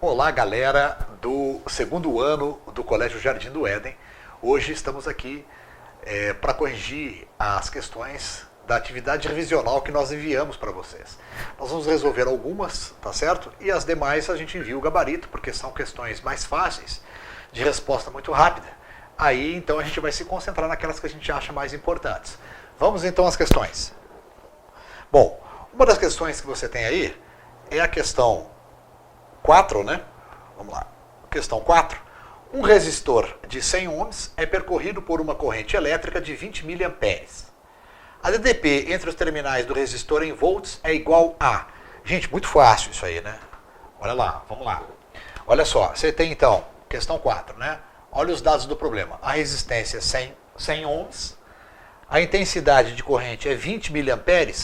Olá, galera do segundo ano do Colégio Jardim do Éden. Hoje estamos aqui para corrigir as questões da atividade revisional que nós enviamos para vocês. Nós vamos resolver algumas, tá certo? E as demais a gente envia o gabarito, porque são questões mais fáceis, de resposta muito rápida. Aí, então, a gente vai se concentrar naquelas que a gente acha mais importantes. Vamos, então, às questões. Bom, uma das questões que você tem aí é a questão 4, né? Vamos lá. Questão 4. Um resistor de 100 ohms é percorrido por uma corrente elétrica de 20 mA. A DDP entre os terminais do resistor em volts é igual a... Gente, muito fácil isso aí, né? Olha lá, vamos lá. Olha só, você tem então, questão 4, né? Olha os dados do problema. A resistência é 100 ohms, a intensidade de corrente é 20 mA.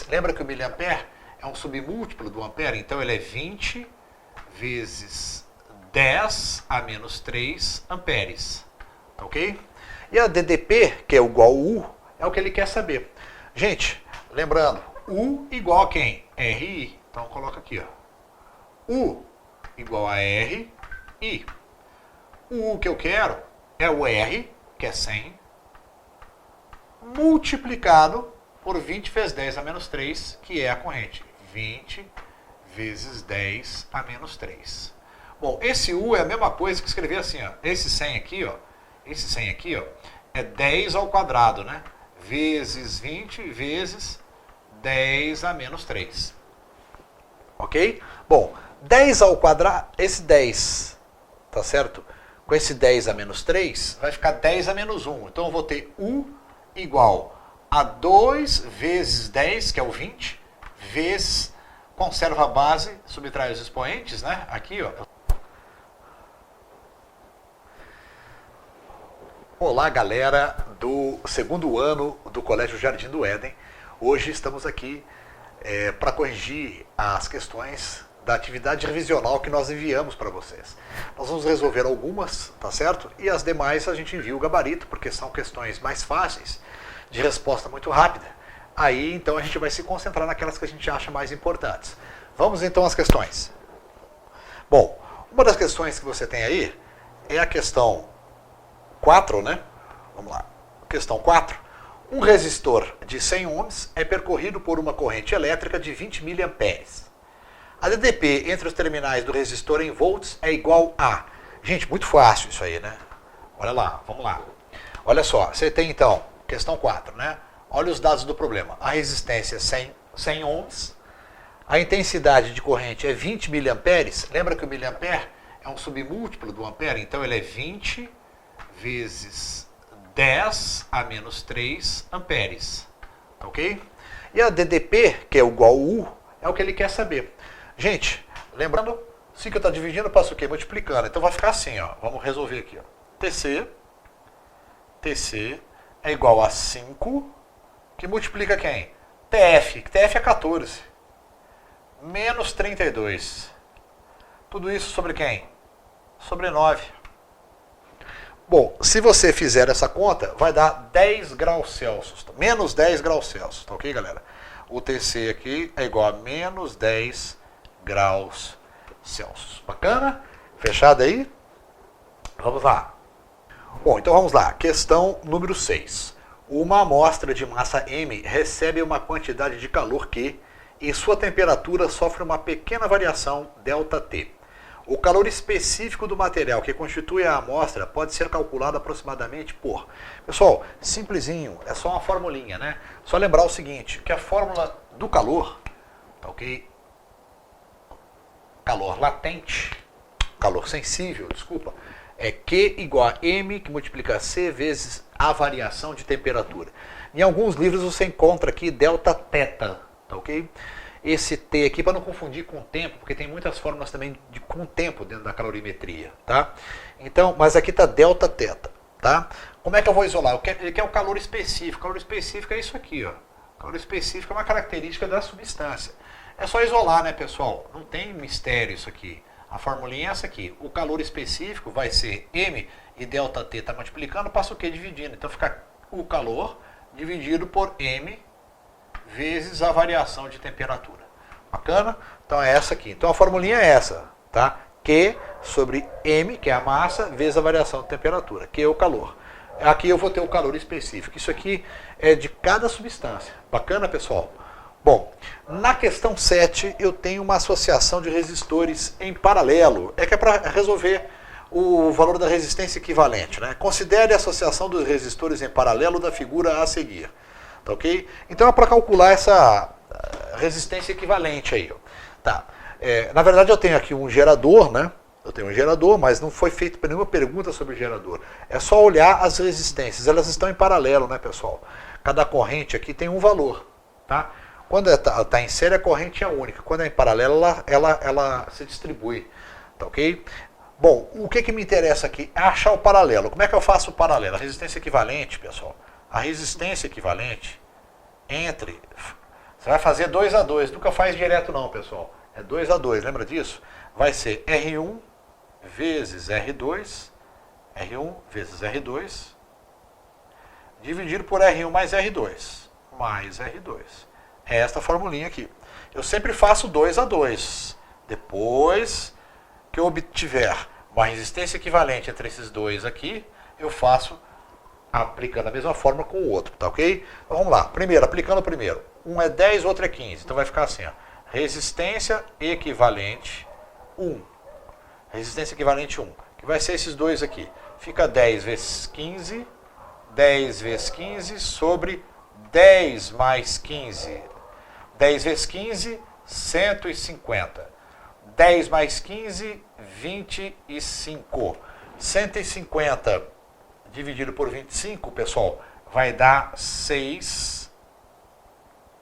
Lembra que o miliampere é um submúltiplo do ampere, então ele é 20 vezes 10 a menos 3 amperes. Ok? E a DDP, que é igual a U, é o que ele quer saber. Gente, lembrando, U igual a quem? RI. Então coloca aqui, ó. U igual a RI. O U que eu quero é o R, que é 100, multiplicado por 20 vezes 10 a menos 3, que é a corrente. 20 vezes 10 a menos 3. Bom, esse U é a mesma coisa que escrever assim, ó. Esse 100 aqui, ó, é 10 ao quadrado, né? Vezes 20 vezes 10 a menos 3. Ok? Bom, 10 ao quadrado, esse 10, tá certo? Com esse 10 a menos 3, vai ficar 10 a menos 1. Então eu vou ter U igual a 2 vezes 10, que é o 20, vezes, conserva a base, subtrai os expoentes, né? Aqui, ó. Olá, galera do segundo ano do Colégio Jardim do Éden. Hoje estamos aqui para corrigir as questões da atividade revisional que nós enviamos para vocês. Nós vamos resolver algumas, tá certo? E as demais a gente envia o gabarito, porque são questões mais fáceis, de resposta muito rápida. Aí, então, a gente vai se concentrar naquelas que a gente acha mais importantes. Vamos, então, às questões. Bom, uma das questões que você tem aí é a questão 4, né? Vamos lá. Questão 4. Um resistor de 100 ohms é percorrido por uma corrente elétrica de 20 mA. A DDP entre os terminais do resistor em volts é igual a... Gente, muito fácil isso aí, né? Olha lá, vamos lá. Olha só, você tem então, questão 4, né? Olha os dados do problema. A resistência é 100 ohms, a intensidade de corrente é 20 mA. Lembra que o miliampere é um submúltiplo do ampere, então ele é 20 vezes 10 a menos 3 amperes. Ok? E a DDP, que é igual a U, é o que ele quer saber. Gente, lembrando, se que eu estou dividindo, eu passo o quê? Multiplicando. Então vai ficar assim, ó. Vamos resolver aqui, ó. TC é igual a 5, que multiplica quem? TF, que TF é 14. Menos 32. Tudo isso sobre quem? Sobre 9. Bom, se você fizer essa conta, vai dar 10 graus Celsius. Menos 10 graus Celsius, tá ok, galera? O TC aqui é igual a menos 10 graus Celsius. Bacana? Fechado aí? Vamos lá. Bom, então vamos lá. Questão número 6. Uma amostra de massa M recebe uma quantidade de calor Q e sua temperatura sofre uma pequena variação ΔT. O calor específico do material que constitui a amostra pode ser calculado aproximadamente por... Pessoal, simplesinho, é só uma formulinha, né? Só lembrar o seguinte, que a fórmula do calor, tá ok? Calor latente, calor sensível, desculpa, é Q igual a M, que multiplica C vezes a variação de temperatura. Em alguns livros você encontra aqui ΔT, tá ok? Esse T aqui, para não confundir com o tempo, porque tem muitas fórmulas também com tempo dentro da calorimetria, tá? Então, mas aqui está ΔT, tá? Como é que eu vou isolar? Ele quer o calor específico. O calor específico é isso aqui, ó. O calor específico é uma característica da substância. É só isolar, né, pessoal? Não tem mistério isso aqui. A formulinha é essa aqui. O calor específico vai ser M e ΔT está multiplicando, passa o Q dividindo. Então fica o calor dividido por M vezes a variação de temperatura. Bacana? Então é essa aqui. Então a formulinha é essa, tá? Q sobre M, que é a massa, vezes a variação de temperatura, que é o calor. Aqui eu vou ter o calor específico. Isso aqui é de cada substância. Bacana, pessoal? Bom, na questão 7 eu tenho uma associação de resistores em paralelo. É que é para resolver o valor da resistência equivalente, né? Considere a associação dos resistores em paralelo da figura a seguir. Tá ok? Então é para calcular essa resistência equivalente aí. Ó. Tá. Na verdade eu tenho aqui um gerador, né? Eu tenho um gerador, mas não foi feita nenhuma pergunta sobre o gerador. É só olhar as resistências. Elas estão em paralelo, né, pessoal? Cada corrente aqui tem um valor, tá? Quando está em série, a corrente é única. Quando é em paralelo, ela se distribui. Tá ok? Bom, o que me interessa aqui é achar o paralelo. Como é que eu faço o paralelo? A resistência equivalente, pessoal. A resistência equivalente entre... Você vai fazer 2 a 2. Nunca faz direto não, pessoal. É 2 a 2, lembra disso? Vai ser R1 vezes R2, R1 vezes R2, dividido por R1 mais R2, mais R2. É esta formulinha aqui. Eu sempre faço 2 a 2. Depois que eu obtiver uma resistência equivalente entre esses dois aqui, eu faço aplicando a mesma fórmula com o outro, tá ok? Então vamos lá. Primeiro, aplicando o primeiro. Um é 10, o outro é 15. Então vai ficar assim, ó. Resistência equivalente 1. Resistência equivalente 1. Que vai ser esses dois aqui. Fica 10 vezes 15. 10 vezes 15 sobre 10 mais 15. 10 vezes 15, 150. 10 mais 15, 25. 150 dividido por 25, pessoal, vai dar 6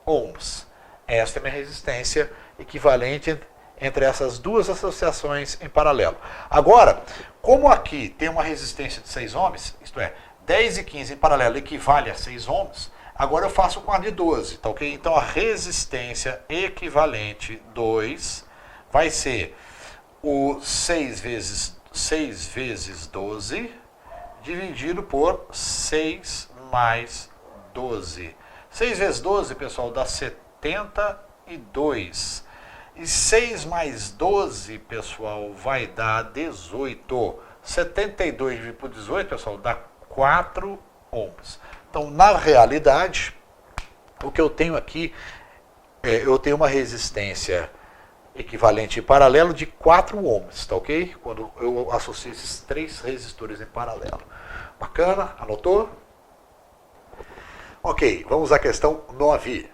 ohms. Esta é a minha resistência equivalente entre essas duas associações em paralelo. Agora, como aqui tem uma resistência de 6 ohms, isto é, 10 e 15 em paralelo equivale a 6 ohms, agora eu faço com a de 12, tá ok? Então a resistência equivalente 2 vai ser o 6 vezes 12 dividido por 6 mais 12. 6 vezes 12, pessoal, dá 72. E 6 mais 12, pessoal, vai dar 18. 72 dividido por 18, pessoal, dá 4 ohms. Então, na realidade, o que eu tenho aqui, eu tenho uma resistência equivalente em paralelo de 4 ohms, tá ok? Quando eu associo esses 3 resistores em paralelo. Bacana? Anotou? Ok, vamos à questão 9.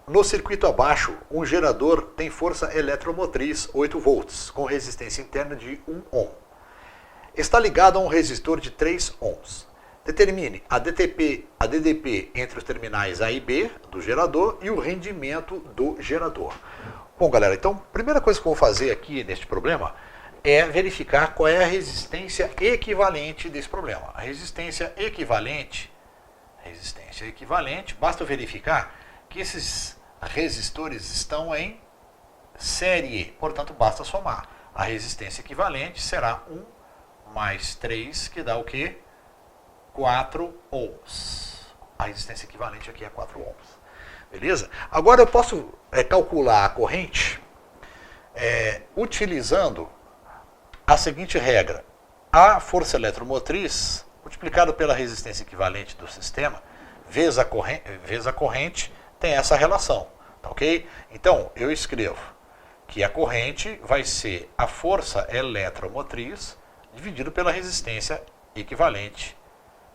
No circuito abaixo, um gerador tem força eletromotriz 8 volts, com resistência interna de 1 ohm. Está ligado a um resistor de 3 ohms. Determine a DDP entre os terminais A e B do gerador e o rendimento do gerador. Bom, galera, então a primeira coisa que eu vou fazer aqui neste problema é verificar qual é a resistência equivalente desse problema. A resistência equivalente, basta verificar que esses resistores estão em série, portanto basta somar. A resistência equivalente será 1 mais 3, que dá o quê? 4 ohms. A resistência equivalente aqui é 4 ohms. Beleza? Agora eu posso calcular a corrente utilizando a seguinte regra. A força eletromotriz, multiplicado pela resistência equivalente do sistema, vezes a corrente, tem essa relação. Tá ok? Então, eu escrevo que a corrente vai ser a força eletromotriz dividido pela resistência equivalente.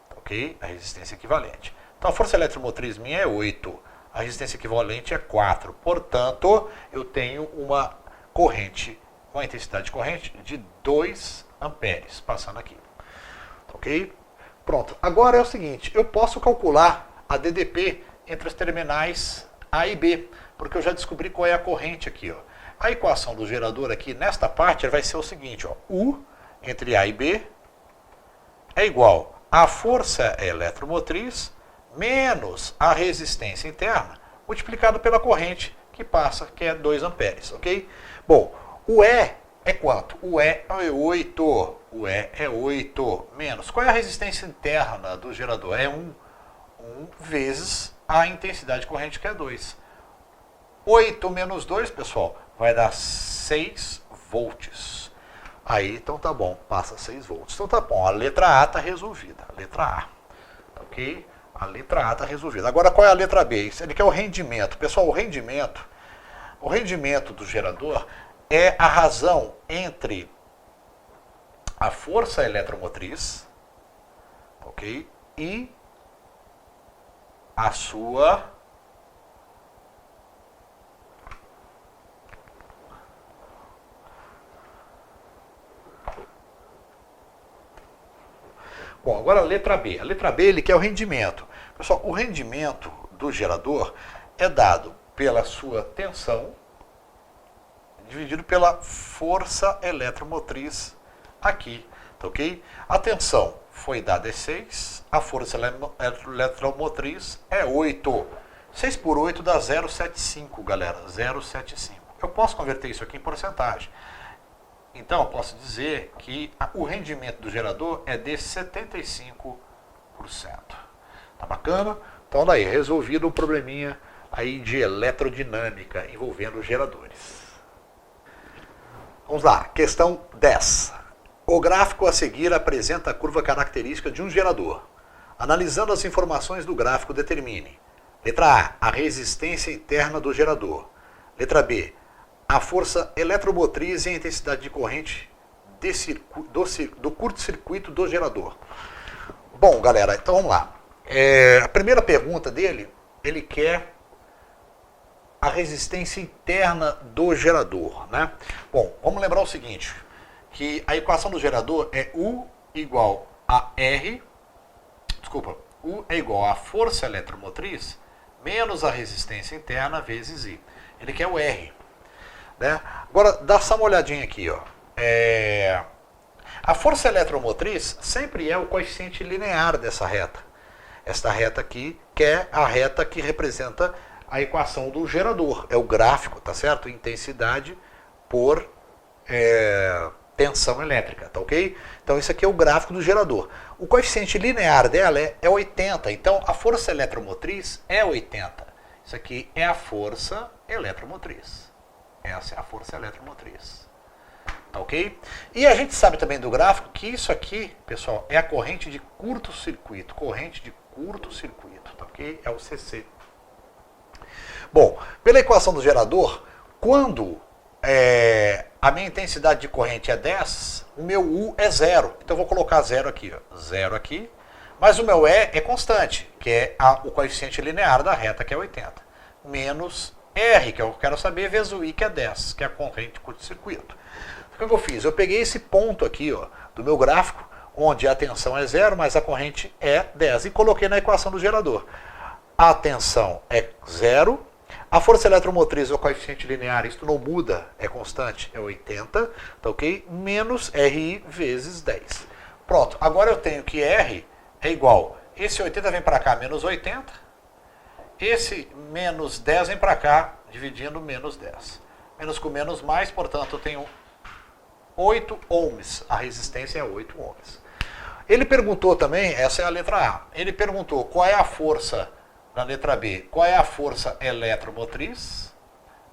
Tá ok? A resistência equivalente. Então, a força eletromotriz minha é 8. A resistência equivalente é 4. Portanto, eu tenho uma corrente, uma intensidade de corrente de 2 amperes passando aqui. Ok? Pronto. Agora é o seguinte, eu posso calcular a DDP entre os terminais A e B, porque eu já descobri qual é a corrente aqui. Ó. A equação do gerador aqui, nesta parte, vai ser o seguinte, ó, U entre A e B é igual a força eletromotriz menos a resistência interna, multiplicado pela corrente que passa, que é 2 amperes, ok? Bom, o E é quanto? O E é 8. O E é 8 menos. Qual é a resistência interna do gerador? É 1. 1 vezes a intensidade de corrente, que é 2. 8 menos 2, pessoal, vai dar 6 volts. Aí, então tá bom, passa 6 volts. Então tá bom, a letra A está resolvida. A letra A. Tá ok? A letra A está resolvida. Agora, qual é a letra B? Ele quer o rendimento. Pessoal, o rendimento do gerador é a razão entre a força eletromotriz, ok? E a sua Bom, agora a letra B. A letra B ele quer o rendimento. Pessoal, o rendimento do gerador é dado pela sua tensão dividido pela força eletromotriz aqui, tá ok? A tensão foi dada é 6, a força eletromotriz é 8. 6 por 8 dá 0,75, galera, 0,75. Eu posso converter isso aqui em porcentagem. Então, eu posso dizer que o rendimento do gerador é de 75%. Tá bacana? Então, daí, resolvido um probleminha aí de eletrodinâmica envolvendo geradores. Vamos lá, questão 10. O gráfico a seguir apresenta a curva característica de um gerador. Analisando as informações do gráfico, determine: letra A, a resistência interna do gerador. Letra B, a força eletromotriz e a intensidade de corrente do curto-circuito do gerador. Bom, galera, então vamos lá. A primeira pergunta dele, ele quer a resistência interna do gerador, né? Bom, vamos lembrar o seguinte, que a equação do gerador é U igual a U é igual a força eletromotriz menos a resistência interna vezes I. Ele quer o R. Né? Agora, dá só uma olhadinha aqui. Ó. A força eletromotriz sempre é o coeficiente linear dessa reta. Esta reta aqui, que é a reta que representa a equação do gerador. É o gráfico, tá certo? Intensidade por tensão elétrica, tá ok? Então, isso aqui é o gráfico do gerador. O coeficiente linear dela é 80. Então, a força eletromotriz é 80. Isso aqui é a força eletromotriz. Essa é a força eletromotriz. Tá ok? E a gente sabe também do gráfico que isso aqui, pessoal, é a corrente de curto-circuito. Corrente de curto-circuito, tá ok? É o CC. Bom, pela equação do gerador, quando a minha intensidade de corrente é 10, o meu U é 0. Então eu vou colocar 0 aqui, ó. 0 aqui. Mas o meu E é constante, que é o coeficiente linear da reta, que é 80. Menos R, que eu quero saber, vezes o I, que é 10, que é a corrente de curto-circuito. O que eu fiz? Eu peguei esse ponto aqui, ó, do meu gráfico, onde a tensão é 0, mas a corrente é 10, e coloquei na equação do gerador. A tensão é 0, a força eletromotriz, o coeficiente linear, isso não muda, é constante, é 80, tá ok? Menos RI vezes 10. Pronto, agora eu tenho que R é igual, esse 80 vem para cá, menos 80, esse menos 10 vem para cá, dividindo menos 10. Menos com menos mais, portanto, eu tenho 8 ohms. A resistência é 8 ohms. Ele perguntou também, essa é a letra A, ele perguntou qual é a força, na letra B, qual é a força eletromotriz.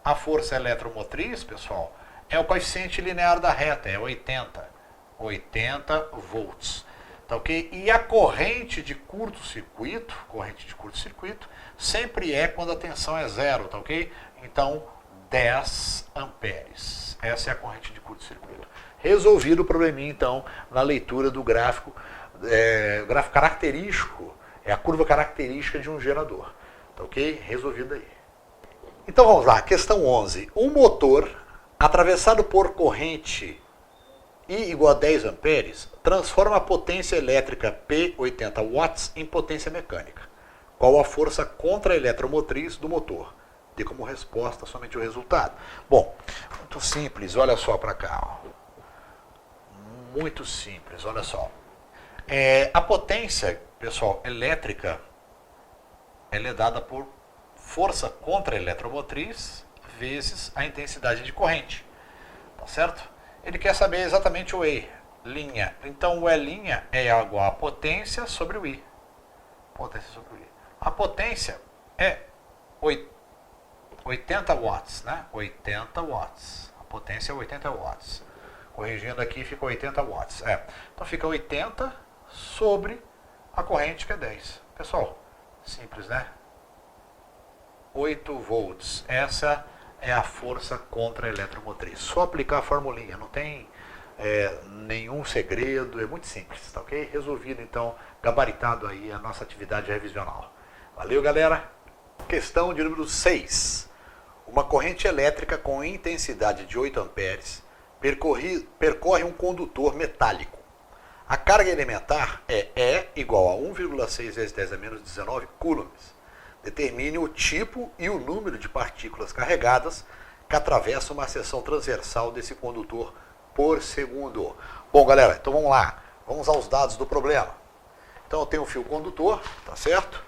A força eletromotriz, pessoal, é o coeficiente linear da reta, é 80. 80 volts. Tá ok? E a corrente de curto-circuito, sempre é quando a tensão é 0, tá ok? Então, 10 amperes. Essa é a corrente de curto-circuito. Resolvido o probleminha, então, na leitura do gráfico, gráfico característico, é a curva característica de um gerador. Tá ok? Resolvido aí. Então, vamos lá. Questão 11. Um motor atravessado por corrente I igual a 10 amperes, transforma a potência elétrica P 80 watts em potência mecânica. Qual a força contra-eletromotriz do motor? Dê como resposta somente o resultado. Bom, muito simples, olha só para cá. Ó. Muito simples, olha só. A potência, pessoal, elétrica, ela é dada por força contra-eletromotriz vezes a intensidade de corrente. Tá certo? Ele quer saber exatamente o E, linha. Então o E' é igual a potência sobre o I. Potência sobre o I. A potência é 80 watts, né? 80 watts. A potência é 80 watts. Corrigindo aqui, fica 80 watts. Então fica 80 sobre a corrente, que é 10. Pessoal, simples, né? 8 volts. Essa é a força contra a eletromotriz. Só aplicar a formulinha, não tem nenhum segredo, é muito simples, tá ok? Resolvido, então, gabaritado aí a nossa atividade revisional. Valeu, galera! Questão de número 6. Uma corrente elétrica com intensidade de 8 amperes percorre um condutor metálico. A carga elementar é E igual a 1,6 vezes 10 a menos 19 coulombs. Determine o tipo e o número de partículas carregadas que atravessam uma seção transversal desse condutor por segundo. Bom, galera, então vamos lá. Vamos aos dados do problema. Então eu tenho um fio condutor, tá certo?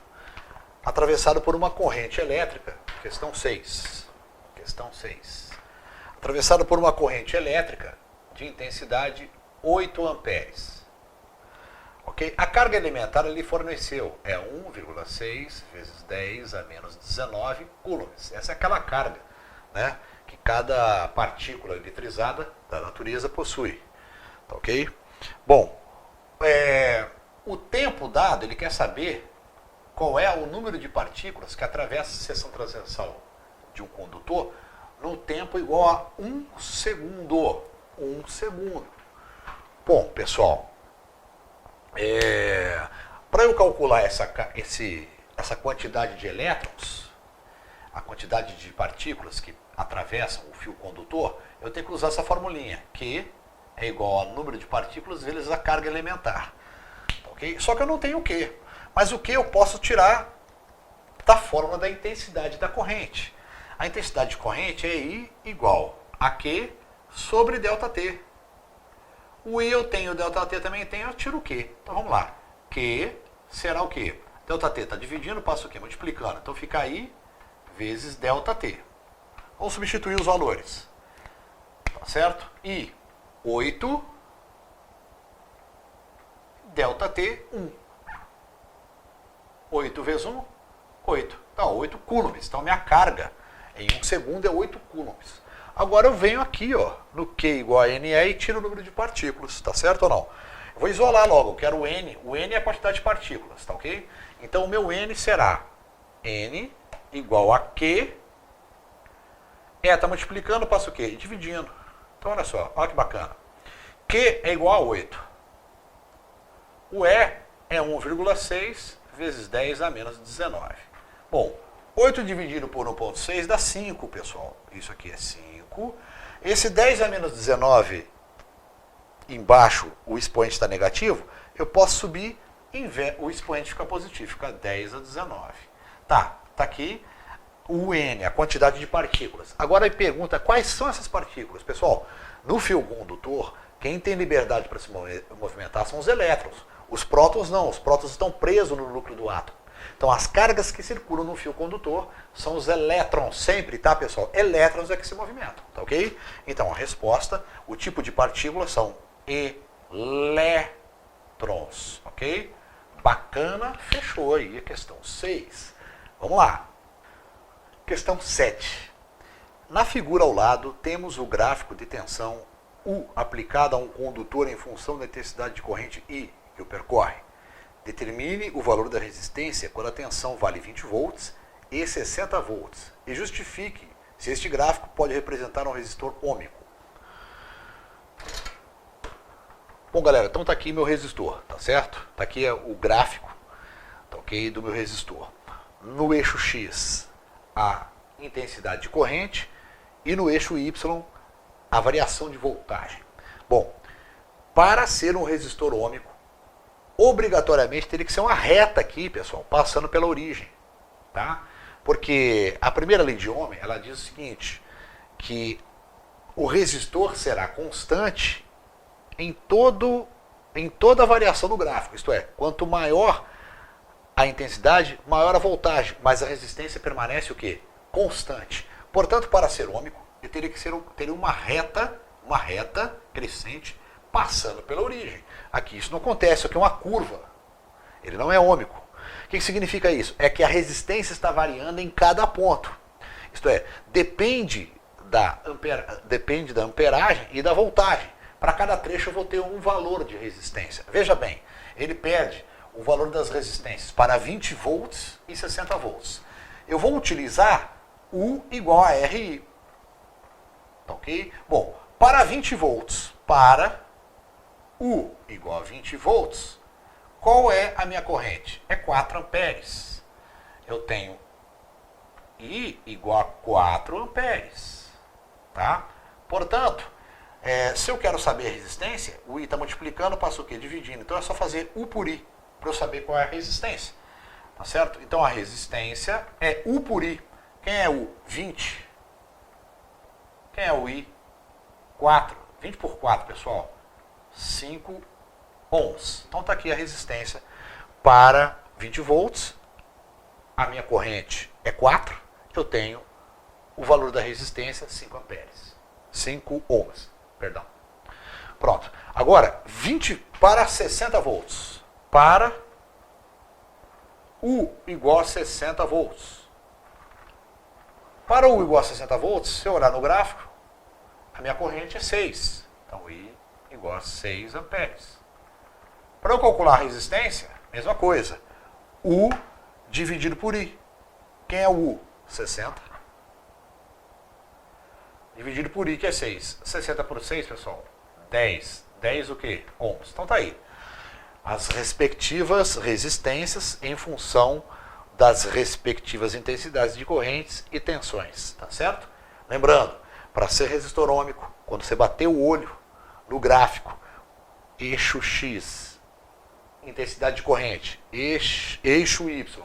Atravessado por uma corrente elétrica, questão 6. Questão 6. Atravessado por uma corrente elétrica de intensidade 8 amperes. Ok? A carga elementar ele forneceu é 1,6 vezes 10 a menos 19 coulombs. Essa é aquela carga, né, que cada partícula eletrizada da natureza possui. Tá ok? Bom, o tempo dado, ele quer saber qual é o número de partículas que atravessa a seção transversal de um condutor no tempo igual a 1 segundo. 1 segundo. Bom, pessoal, para eu calcular essa quantidade de elétrons, a quantidade de partículas que atravessam o fio condutor, eu tenho que usar essa formulinha, que é igual ao número de partículas vezes a carga elementar. Okay? Só que eu não tenho o Q. Mas o Q eu posso tirar da fórmula da intensidade da corrente. A intensidade de corrente é I igual a Q sobre ΔT. O I eu tenho, o ΔT também tenho, eu tiro o Q. Então vamos lá. Q será o quê? ΔT está dividindo, passa o quê? Multiplicando. Então fica I vezes ΔT. Vamos substituir os valores. Tá certo? I, 8. ΔT, 1. 8 vezes 1, 8. Então, 8 coulombs. Então, minha carga em 1 segundo é 8 coulombs. Agora eu venho aqui, ó, no Q igual a NE e tiro o número de partículas. Tá certo ou não? Eu vou isolar logo. Eu quero o N. O N é a quantidade de partículas, tá ok? Então, o meu N será N igual a Q. Tá multiplicando, passa o quê? Dividindo. Então, olha só. Olha que bacana. Q é igual a 8. O E é 1,6 vezes 10 a menos 19. Bom, 8 dividido por 1,6 dá 5, pessoal. Isso aqui é 5. Esse 10 a menos 19, embaixo o expoente está negativo, eu posso subir, o expoente fica positivo, fica 10 a 19. Tá aqui o N, a quantidade de partículas. Agora ele pergunta quais são essas partículas. Pessoal, no fio condutor, quem tem liberdade para se movimentar são os elétrons. Os prótons não, os prótons estão presos no núcleo do átomo. Então as cargas que circulam no fio condutor são os elétrons, sempre, tá, pessoal? Elétrons é que se movimentam, tá ok? Então a resposta, o tipo de partículas são elétrons, ok? Bacana, fechou aí a questão 6. Vamos lá. Questão 7. Na figura ao lado temos o gráfico de tensão U aplicado a um condutor em função da intensidade de corrente I que o percorre. Determine o valor da resistência quando a tensão vale 20 volts e 60 volts e justifique se este gráfico pode representar um resistor ôhmico. Bom, galera, então tá aqui meu resistor, tá certo? Tá aqui o gráfico, tá ok, do meu resistor. No eixo X, a intensidade de corrente e no eixo Y, a variação de voltagem. Bom, para ser um resistor ôhmico, obrigatoriamente teria que ser uma reta aqui, pessoal, passando pela origem, tá? Porque a primeira lei de Ohm, ela diz o seguinte, que o resistor será constante em toda a variação do gráfico, isto é, quanto maior a intensidade, maior a voltagem, mas a resistência permanece o quê? Constante. Portanto, para ser ôhmico, ele teria que ter uma reta crescente passando pela origem. Aqui isso não acontece, aqui é uma curva. Ele não é ôhmico. O que significa isso? É que a resistência está variando em cada ponto. Isto é, depende da amperagem e da voltagem. Para cada trecho eu vou ter um valor de resistência. Veja bem, ele pede o valor das resistências para 20 volts e 60 volts. Eu vou utilizar U igual a RI. Tá ok? Bom, para 20 volts, para U igual a 20 volts, qual é a minha corrente? É 4 amperes. Eu tenho I igual a 4 amperes. Tá? Portanto, se eu quero saber a resistência, o I está multiplicando, passa o quê? Dividindo. Então é só fazer U por I, para eu saber qual é a resistência. Tá certo? Então a resistência é U por I. Quem é U? 20. Quem é o I? 4. 20 por 4, pessoal. 5 ohms. Então está aqui a resistência para 20 volts. A minha corrente é 4. Eu tenho o valor da resistência, 5 amperes. 5 ohms, perdão. Pronto. Agora, 20 para 60 volts. Para U igual a 60 volts. Para U igual a 60 volts, se eu olhar no gráfico, a minha corrente é 6. Então, I igual a 6 amperes. Para eu calcular a resistência, mesma coisa. U dividido por I. Quem é o U? 60. Dividido por I, que é 6. 60 por 6, pessoal? 10. 10 o quê? Ohms. Então tá aí. As respectivas resistências em função das respectivas intensidades de correntes e tensões, tá certo? Lembrando, para ser resistor ôhmico, quando você bater o olho no gráfico, eixo X, intensidade de corrente, eixo Y,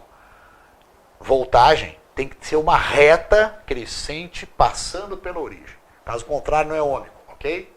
voltagem, tem que ser uma reta crescente passando pela origem. Caso contrário, não é ôhmico, ok?